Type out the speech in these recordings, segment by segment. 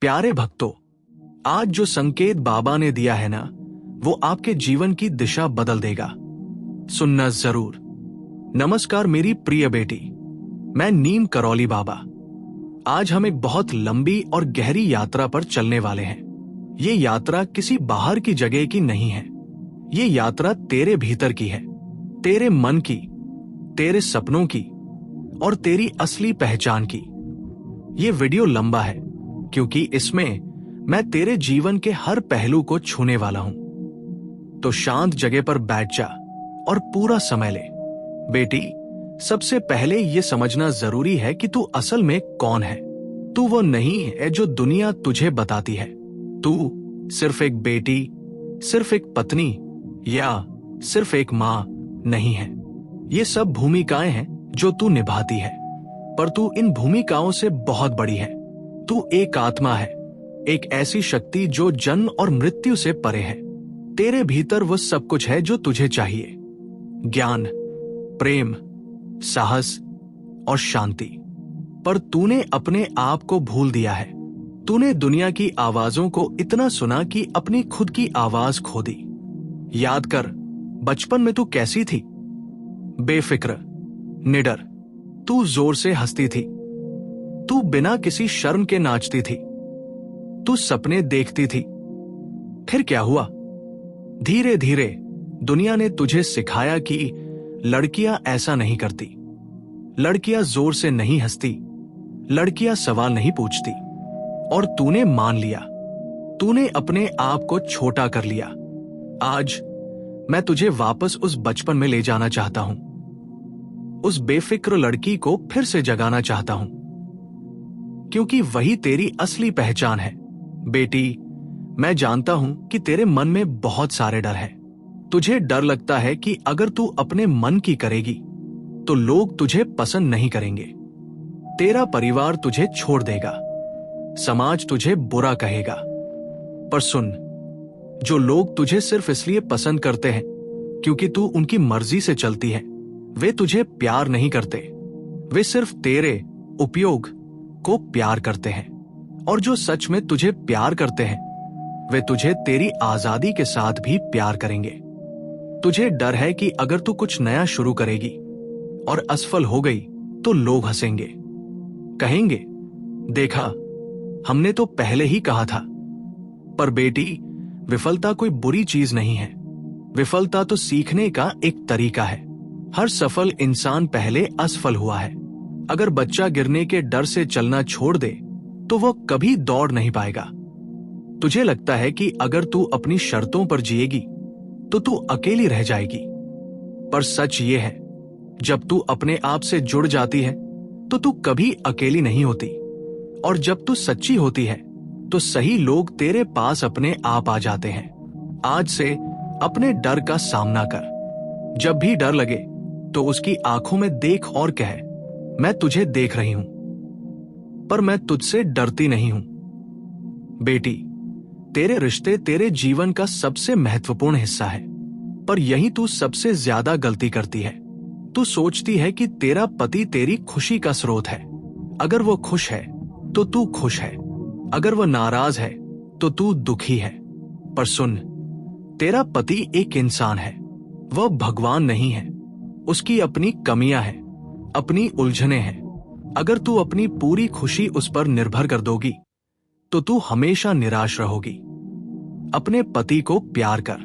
प्यारे भक्तों, आज जो संकेत बाबा ने दिया है ना, वो आपके जीवन की दिशा बदल देगा। सुनना जरूर। नमस्कार मेरी प्रिय बेटी, मैं नीम करौली बाबा। आज हम एक बहुत लंबी और गहरी यात्रा पर चलने वाले हैं। ये यात्रा किसी बाहर की जगह की नहीं है। ये यात्रा तेरे भीतर की है, तेरे मन की, तेरे सपनों की और तेरी असली पहचान की। ये वीडियो लंबा है क्योंकि इसमें मैं तेरे जीवन के हर पहलू को छूने वाला हूं। तो शांत जगह पर बैठ जा और पूरा समय ले। बेटी, सबसे पहले यह समझना जरूरी है कि तू असल में कौन है। तू वो नहीं है जो दुनिया तुझे बताती है। तू सिर्फ एक बेटी, सिर्फ एक पत्नी या सिर्फ एक मां नहीं है। ये सब भूमिकाएं हैं जो तू निभाती है, पर तू इन भूमिकाओं से बहुत बड़ी है। तू एक आत्मा है, एक ऐसी शक्ति जो जन्म और मृत्यु से परे है। तेरे भीतर वो सब कुछ है जो तुझे चाहिए: ज्ञान, प्रेम, साहस और शांति। पर तूने अपने आप को भूल दिया है। तूने दुनिया की आवाजों को इतना सुना कि अपनी खुद की आवाज खो दी। याद कर, बचपन में तू कैसी थी? बेफिक्र, निडर। तू जोर से हंसती थी। तू बिना किसी शर्म के नाचती थी। तू सपने देखती थी। फिर क्या हुआ? धीरे धीरे दुनिया ने तुझे सिखाया कि लड़कियां ऐसा नहीं करती, लड़कियां जोर से नहीं हंसती, लड़कियां सवाल नहीं पूछती। और तूने मान लिया। तूने अपने आप को छोटा कर लिया। आज मैं तुझे वापस उस बचपन में ले जाना चाहता हूं। उस बेफिक्र लड़की को फिर से जगाना चाहता हूं, क्योंकि वही तेरी असली पहचान है। बेटी, मैं जानता हूं कि तेरे मन में बहुत सारे डर हैं। तुझे डर लगता है कि अगर तू अपने मन की करेगी तो लोग तुझे पसंद नहीं करेंगे, तेरा परिवार तुझे छोड़ देगा, समाज तुझे बुरा कहेगा। पर सुन, जो लोग तुझे सिर्फ इसलिए पसंद करते हैं क्योंकि तू उनकी मर्जी से चलती है, वे तुझे प्यार नहीं करते। वे सिर्फ तेरे उपयोग को प्यार करते हैं। और जो सच में तुझे प्यार करते हैं, वे तुझे तेरी आजादी के साथ भी प्यार करेंगे। तुझे डर है कि अगर तू कुछ नया शुरू करेगी और असफल हो गई तो लोग हंसेंगे, कहेंगे, देखा, हमने तो पहले ही कहा था। पर बेटी, विफलता कोई बुरी चीज नहीं है। विफलता तो सीखने का एक तरीका है। हर सफल इंसान पहले असफल हुआ है। अगर बच्चा गिरने के डर से चलना छोड़ दे तो वो कभी दौड़ नहीं पाएगा। तुझे लगता है कि अगर तू अपनी शर्तों पर जिएगी तो तू अकेली रह जाएगी, पर सच ये है, जब तू अपने आप से जुड़ जाती है तो तू कभी अकेली नहीं होती। और जब तू सच्ची होती है तो सही लोग तेरे पास अपने आप आ जाते हैं। आज से अपने डर का सामना कर। जब भी डर लगे तो उसकी आंखों में देख और कह, मैं तुझे देख रही हूं, पर मैं तुझसे डरती नहीं हूं। बेटी, तेरे रिश्ते तेरे जीवन का सबसे महत्वपूर्ण हिस्सा है, पर यही तू सबसे ज्यादा गलती करती है। तू सोचती है कि तेरा पति तेरी खुशी का स्रोत है। अगर वो खुश है तो तू खुश है, अगर वो नाराज है तो तू दुखी है। पर सुन, तेरा पति एक इंसान है, वह भगवान नहीं है। उसकी अपनी कमियां हैं, अपनी उलझनें हैं। अगर तू अपनी पूरी खुशी उस पर निर्भर कर दोगी तो तू हमेशा निराश रहोगी। अपने पति को प्यार कर,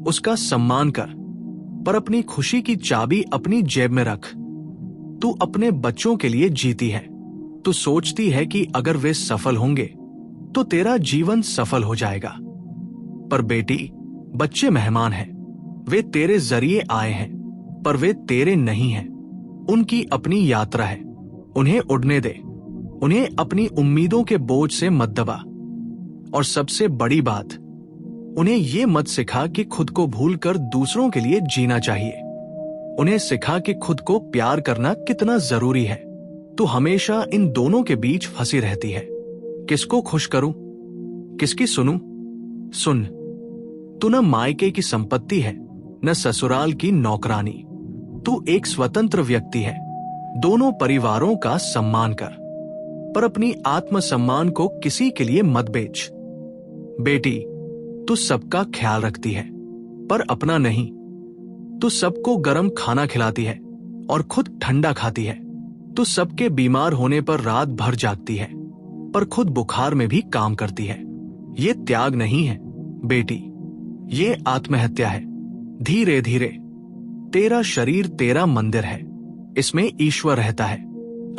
उसका सम्मान कर, पर अपनी खुशी की चाबी अपनी जेब में रख। तू अपने बच्चों के लिए जीती है। तू सोचती है कि अगर वे सफल होंगे तो तेरा जीवन सफल हो जाएगा। पर बेटी, बच्चे मेहमान हैं। वे तेरे जरिए आए हैं, पर वे तेरे नहीं हैं। उनकी अपनी यात्रा है, उन्हें उड़ने दे। उन्हें अपनी उम्मीदों के बोझ से मत दबा। और सबसे बड़ी बात, उन्हें यह मत सिखा कि खुद को भूलकर दूसरों के लिए जीना चाहिए। उन्हें सिखा कि खुद को प्यार करना कितना जरूरी है। तू हमेशा इन दोनों के बीच फंसी रहती है। किसको खुश करूं, किसकी सुनूं? सुन, तू न मायके की संपत्ति है, न ससुराल की नौकरानी। तू एक स्वतंत्र व्यक्ति है। दोनों परिवारों का सम्मान कर। पर अपनी आत्मसम्मान को किसी के लिए मत बेच। बेटी, तू सबका ख्याल रखती है पर अपना नहीं। तू सबको गरम खाना खिलाती है और खुद ठंडा खाती है। तू सबके बीमार होने पर रात भर जागती है पर खुद बुखार में भी काम करती है। ये त्याग नहीं है बेटी, ये आत्महत्या है। धीरे धीरे तेरा शरीर तेरा मंदिर है, इसमें ईश्वर रहता है।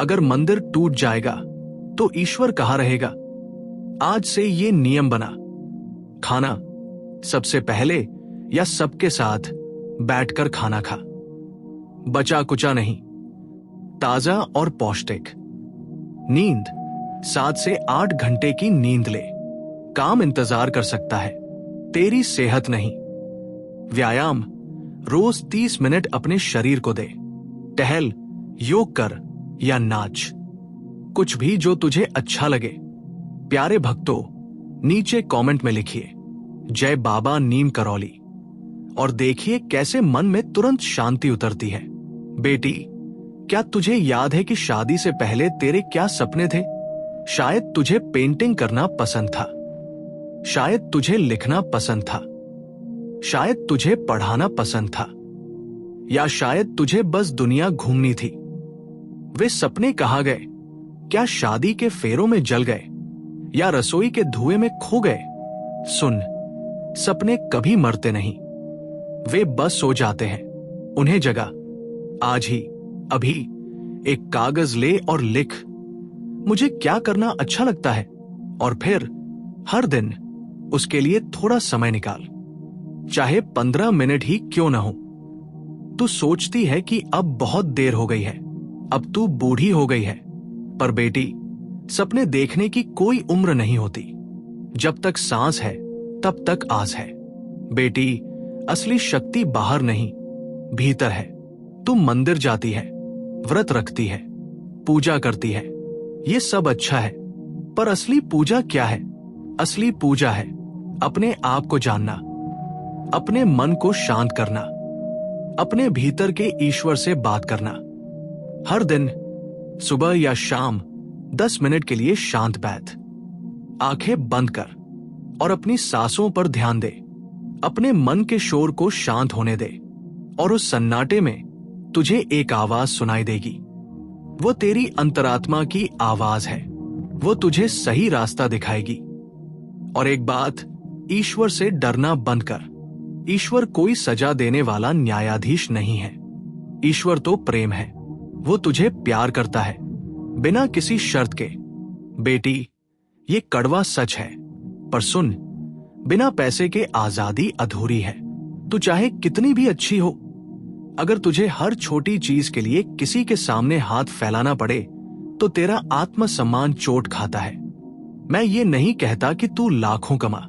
अगर मंदिर टूट जाएगा तो ईश्वर कहाँ रहेगा? आज से ये नियम बना, खाना सबसे पहले या सबके साथ बैठकर खाना खा। बचा कुचा नहीं, ताजा और पौष्टिक। नींद 7 से 8 घंटे की नींद ले। काम इंतजार कर सकता है, तेरी सेहत नहीं। व्यायाम रोज 30 मिनट अपने शरीर को दे। टहल, योग कर या नाच, कुछ भी जो तुझे अच्छा लगे। प्यारे भक्तों, नीचे कमेंट में लिखिए जय बाबा नीम करौली और देखिए कैसे मन में तुरंत शांति उतरती है। बेटी, क्या तुझे याद है कि शादी से पहले तेरे क्या सपने थे? शायद तुझे पेंटिंग करना पसंद था, शायद तुझे लिखना पसंद था, शायद तुझे पढ़ाना पसंद था, या शायद तुझे बस दुनिया घूमनी थी। वे सपने कहाँ गए? क्या शादी के फेरों में जल गए या रसोई के धुएं में खो गए? सुन, सपने कभी मरते नहीं, वे बस सो जाते हैं। उन्हें जगा। आज ही, अभी एक कागज ले और लिख, मुझे क्या करना अच्छा लगता है, और फिर हर दिन उसके लिए थोड़ा समय निकाल, चाहे 15 मिनट ही क्यों न हो। तू सोचती है कि अब बहुत देर हो गई है, अब तू बूढ़ी हो गई है, पर बेटी, सपने देखने की कोई उम्र नहीं होती। जब तक सांस है तब तक आस है। बेटी, असली शक्ति बाहर नहीं, भीतर है। तू मंदिर जाती है, व्रत रखती है, पूजा करती है, ये सब अच्छा है, पर असली पूजा क्या है? असली पूजा है अपने आप को जानना, अपने मन को शांत करना, अपने भीतर के ईश्वर से बात करना। हर दिन सुबह या शाम 10 मिनट के लिए शांत बैठ, आंखें बंद कर और अपनी सांसों पर ध्यान दे। अपने मन के शोर को शांत होने दे और उस सन्नाटे में तुझे एक आवाज सुनाई देगी। वो तेरी अंतरात्मा की आवाज है, वो तुझे सही रास्ता दिखाएगी। और एक बात, ईश्वर से डरना बंद कर। ईश्वर कोई सजा देने वाला न्यायाधीश नहीं है। ईश्वर तो प्रेम है, वो तुझे प्यार करता है बिना किसी शर्त के। बेटी, ये कड़वा सच है, पर सुन, बिना पैसे के आजादी अधूरी है। तू चाहे कितनी भी अच्छी हो, अगर तुझे हर छोटी चीज के लिए किसी के सामने हाथ फैलाना पड़े तो तेरा आत्मसम्मान चोट खाता है। मैं ये नहीं कहता कि तू लाखों कमा,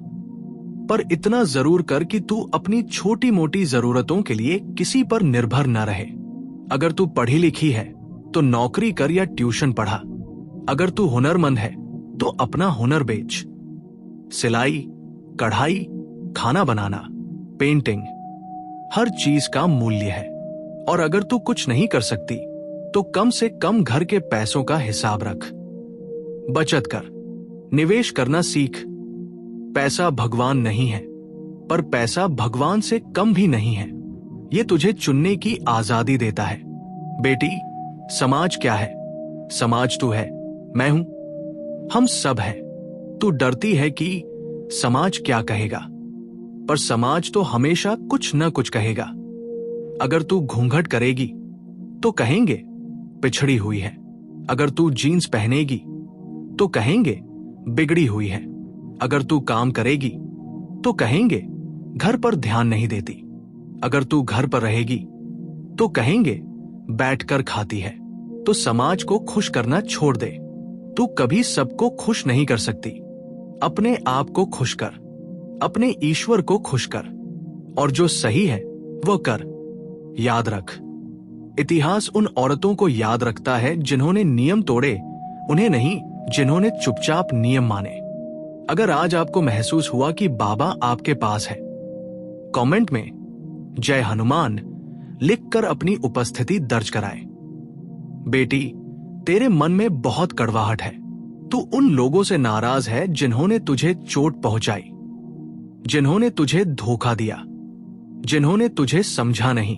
पर इतना जरूर कर कि तू अपनी छोटी मोटी जरूरतों के लिए किसी पर निर्भर न रहे। अगर तू पढ़ी लिखी है तो नौकरी कर या ट्यूशन पढ़ा। अगर तू हुनरमंद है तो अपना हुनर बेच। सिलाई, कढ़ाई, खाना बनाना, पेंटिंग, हर चीज का मूल्य है। और अगर तू कुछ नहीं कर सकती तो कम से कम घर के पैसों का हिसाब रख। बचत कर, निवेश करना सीख। पैसा भगवान नहीं है, पर पैसा भगवान से कम भी नहीं है। ये तुझे चुनने की आजादी देता है। बेटी, समाज क्या है? समाज तू है, मैं हूं, हम सब हैं। तू डरती है कि समाज क्या कहेगा, पर समाज तो हमेशा कुछ न कुछ कहेगा। अगर तू घूंघट करेगी तो कहेंगे पिछड़ी हुई है। अगर तू जीन्स पहनेगी तो कहेंगे बिगड़ी हुई है। अगर तू काम करेगी तो कहेंगे घर पर ध्यान नहीं देती। अगर तू घर पर रहेगी तो कहेंगे बैठकर खाती है। तो समाज को खुश करना छोड़ दे। तू कभी सबको खुश नहीं कर सकती। अपने आप को खुश कर, अपने ईश्वर को खुश कर, और जो सही है वो कर। याद रख, इतिहास उन औरतों को याद रखता है जिन्होंने नियम तोड़े, उन्हें नहीं जिन्होंने चुपचाप नियम माने। अगर आज आपको महसूस हुआ कि बाबा आपके पास है, कमेंट में जय हनुमान लिखकर अपनी उपस्थिति दर्ज कराएं। बेटी, तेरे मन में बहुत कड़वाहट है, तू उन लोगों से नाराज है जिन्होंने तुझे चोट पहुंचाई, जिन्होंने तुझे धोखा दिया, जिन्होंने तुझे समझा नहीं।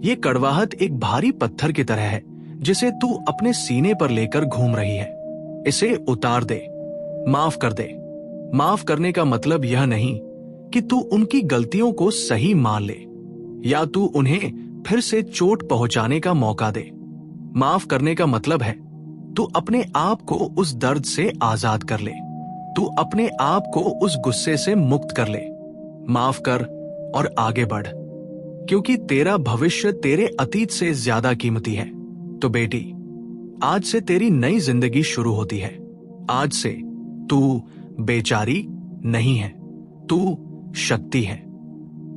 ये कड़वाहट एक भारी पत्थर की तरह है जिसे तू अपने सीने पर लेकर घूम रही है। इसे उतार दे, माफ कर दे। माफ करने का मतलब यह नहीं कि तू उनकी गलतियों को सही मान ले या तू उन्हें फिर से चोट पहुंचाने का मौका दे। माफ करने का मतलब है तू अपने आप को उस दर्द से आजाद कर ले, तू अपने आप को उस गुस्से से मुक्त कर ले। माफ कर और आगे बढ़, क्योंकि तेरा भविष्य तेरे अतीत से ज्यादा कीमती है। तो बेटी, आज से तेरी नई जिंदगी शुरू होती है। आज से तू बेचारी नहीं है, तू शक्ति है।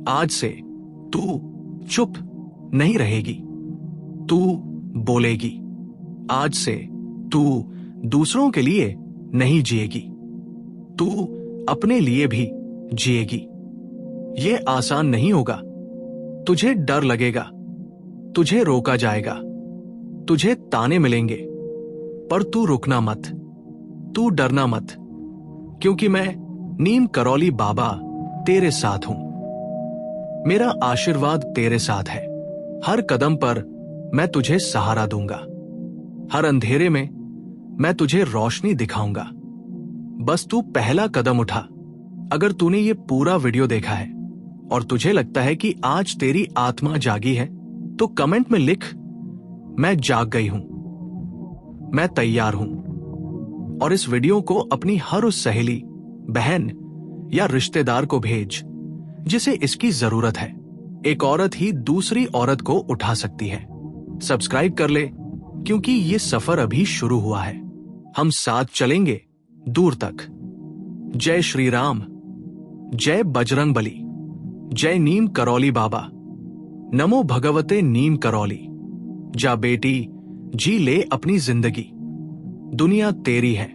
आज से तू चुप नहीं रहेगी, तू बोलेगी। आज से तू दूसरों के लिए नहीं जिएगी, तू अपने लिए भी जिएगी। ये आसान नहीं होगा, तुझे डर लगेगा, तुझे रोका जाएगा, तुझे ताने मिलेंगे, पर तू रुकना मत, तू डरना मत, क्योंकि मैं नीम करौली बाबा तेरे साथ हूं। मेरा आशीर्वाद तेरे साथ है। हर कदम पर मैं तुझे सहारा दूंगा, हर अंधेरे में मैं तुझे रोशनी दिखाऊंगा। बस तू पहला कदम उठा। अगर तूने ये पूरा वीडियो देखा है और तुझे लगता है कि आज तेरी आत्मा जागी है, तो कमेंट में लिख, मैं जाग गई हूं, मैं तैयार हूं। और इस वीडियो को अपनी हर उस सहेली, बहन या रिश्तेदार को भेज जिसे इसकी जरूरत है। एक औरत ही दूसरी औरत को उठा सकती है। सब्सक्राइब कर ले, क्योंकि ये सफर अभी शुरू हुआ है। हम साथ चलेंगे दूर तक। जय श्री राम, जय बजरंग बली, जय नीम करौली बाबा। नमो भगवते नीम करौली। जा बेटी, जी ले अपनी जिंदगी, दुनिया तेरी है।